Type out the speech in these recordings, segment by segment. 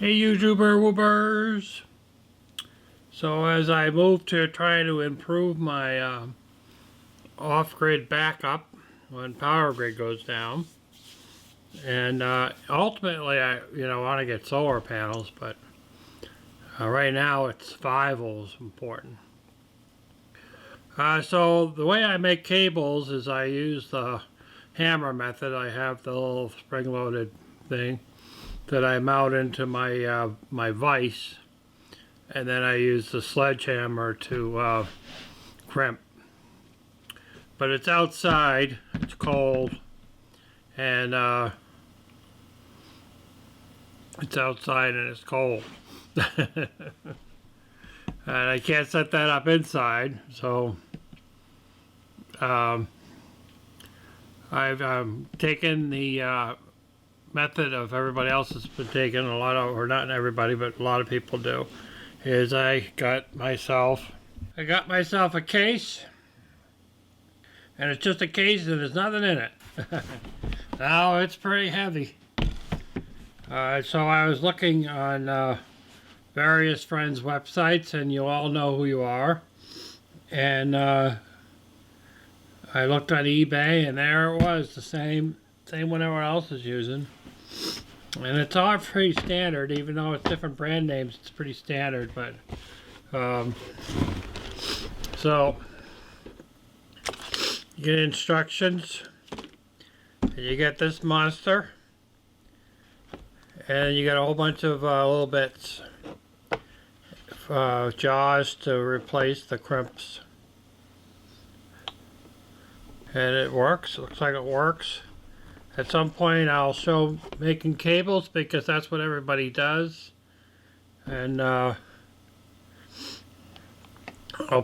Hey YouTuber woobers! So as I move to try to improve my off-grid backup when power grid goes down, and ultimately I want to get solar panels, but right now it's 5 volts important. So the way I make cables is I use the hammer method. I have the little spring-loaded thing that I mount into my my vise, and then I use the sledgehammer to crimp. But it's outside, it's cold, and it's outside and it's cold. And I can't set that up inside, so I've taken the method of everybody else has been taking, or not everybody, but a lot of people do, is I got myself a case, and it's just a case and there's nothing in it. Now it's pretty heavy. So I was looking on various friends' websites, and you all know who you are, and I looked on eBay, and there it was, the same one everyone else is using. And it's all pretty standard, even though it's different brand names, it's pretty standard. But so you get instructions, and you get this monster, and you get a whole bunch of little bits, jaws to replace the crimps, and it works. It looks like it works. At some point I'll show making cables, because that's what everybody does, and I'll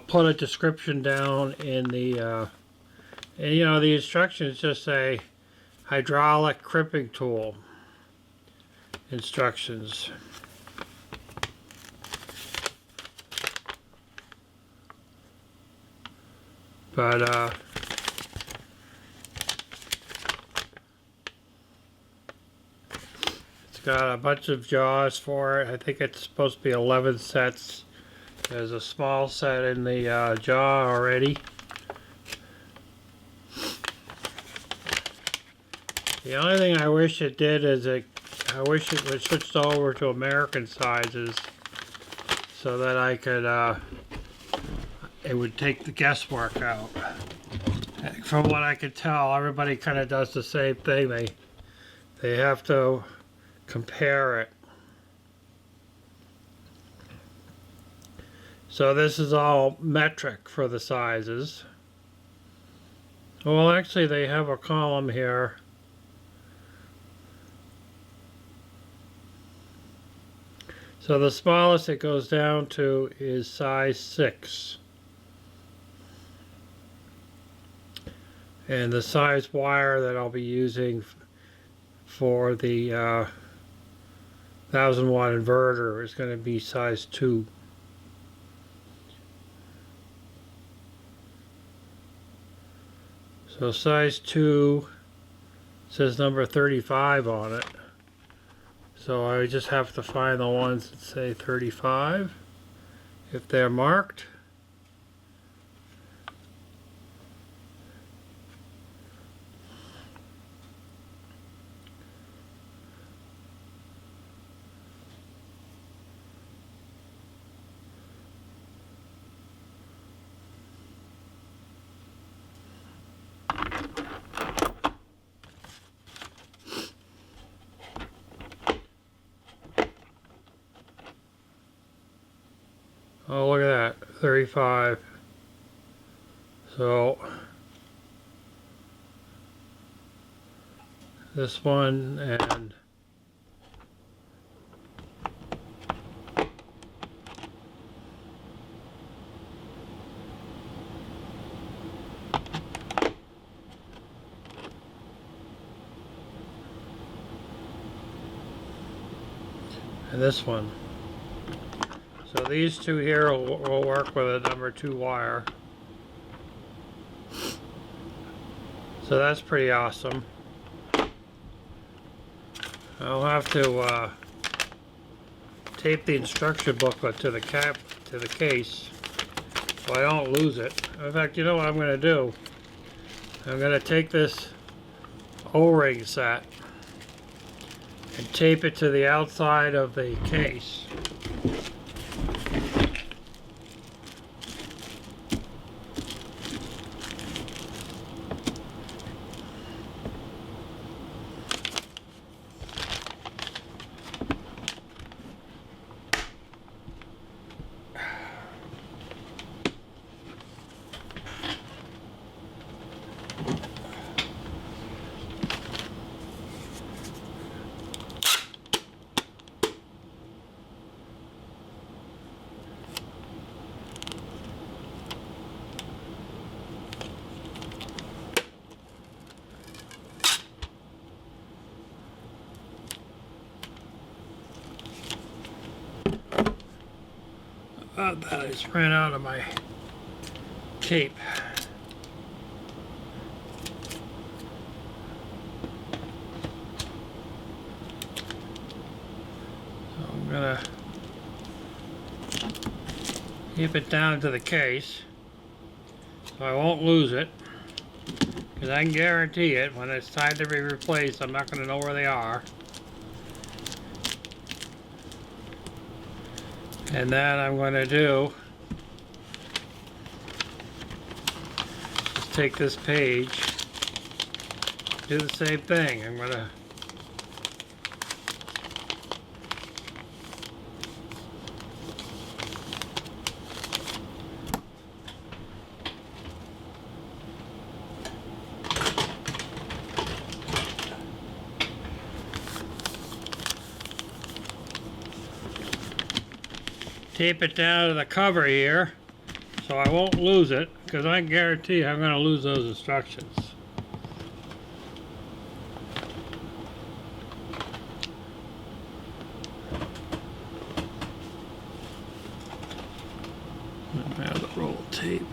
put a description down in the and the instructions just say hydraulic crimping tool instructions. But got a bunch of jaws for it. I think it's supposed to be 11 sets. There's a small set in the jaw already. The only thing I wish it did is I wish it was switched over to American sizes, so that I could it would take the guesswork out. From what I could tell, everybody kind of does the same thing. They have to compare it. So this is all metric for the sizes. Well, actually they have a column here. So the smallest it goes down to is size 6. And the size wire that I'll be using for the 1000-watt inverter is going to be size 2. So size 2 says number 35 on it. So I just have to find the ones that say 35 if they're marked. Oh, look at that, 35. So this one and this one. So these two here will work with a number 2 wire. So that's pretty awesome. I'll have to tape the instruction booklet to the case so I don't lose it. In fact, you know what I'm going to do? I'm going to take this O-ring set and tape it to the outside of the case. That I just ran out of my tape. So I'm gonna keep it down to the case so I won't lose it, because I can guarantee it when it's time to be replaced I'm not going to know where they are. And then I'm going to do, just take this page, do the same thing. I'm going to tape it down to the cover here so I won't lose it, because I can guarantee I'm going to lose those instructions. I have the roll of tape.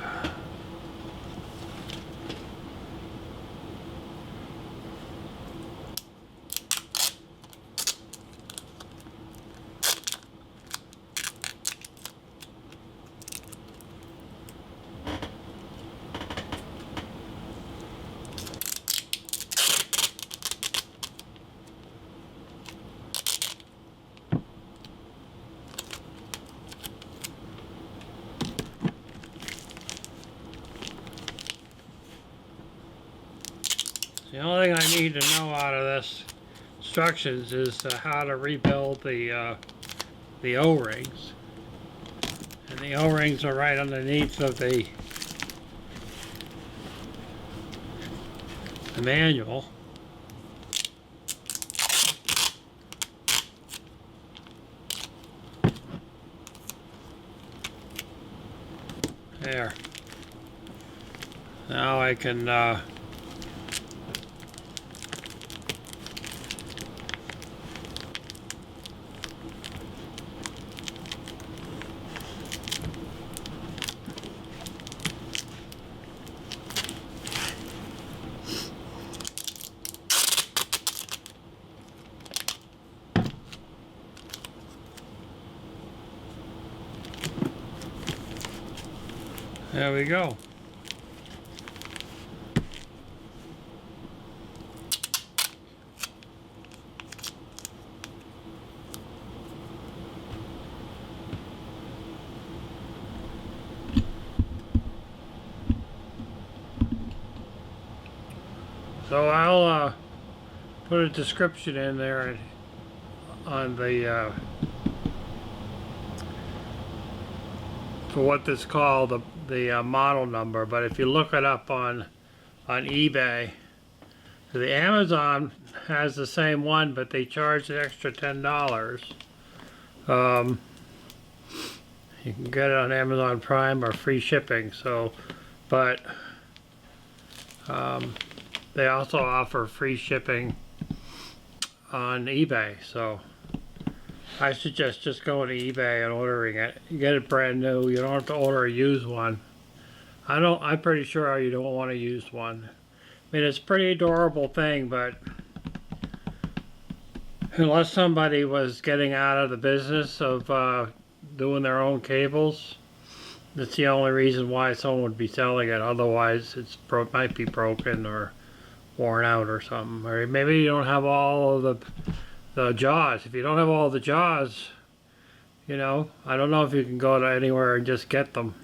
The only thing I need to know out of this instructions is how to rebuild the O-rings. And the O-rings are right underneath of the manual. There. Now I can there we go. So I'll put a description in there on the for what this is called, the model number. But if you look it up on eBay, the Amazon has the same one, but they charge an extra $10. You can get it on Amazon Prime or free shipping. So, but they also offer free shipping on eBay. So I suggest just going to eBay and ordering it. You get it brand new. You don't have to order a used one. I'm pretty sure you don't want to use one. I mean, it's a pretty adorable thing, but Unless somebody was getting out of the business of doing their own cables, that's the only reason why someone would be selling it. Otherwise, might be broken or worn out or something. Or maybe you don't have all of the jaws. If you don't have all the jaws, you know, I don't know if you can go to anywhere and just get them.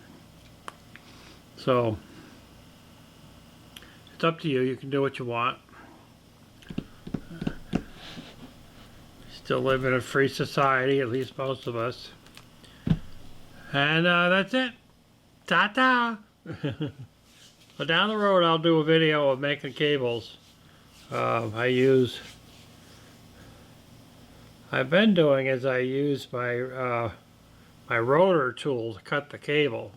So it's up to you. You can do what you want. Still live in a free society, at least most of us. And that's it. Ta-ta! But down the road I'll do a video of making cables. I've been doing is I use my my rotor tool to cut the cable,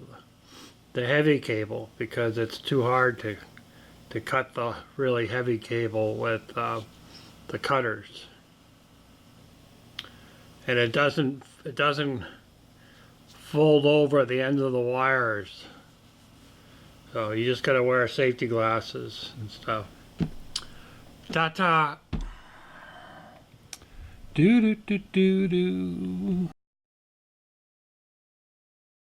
the heavy cable, because it's too hard to cut the really heavy cable with the cutters. And it doesn't fold over at the end of the wires. So you just gotta wear safety glasses and stuff. Ta-ta. Do do do do do.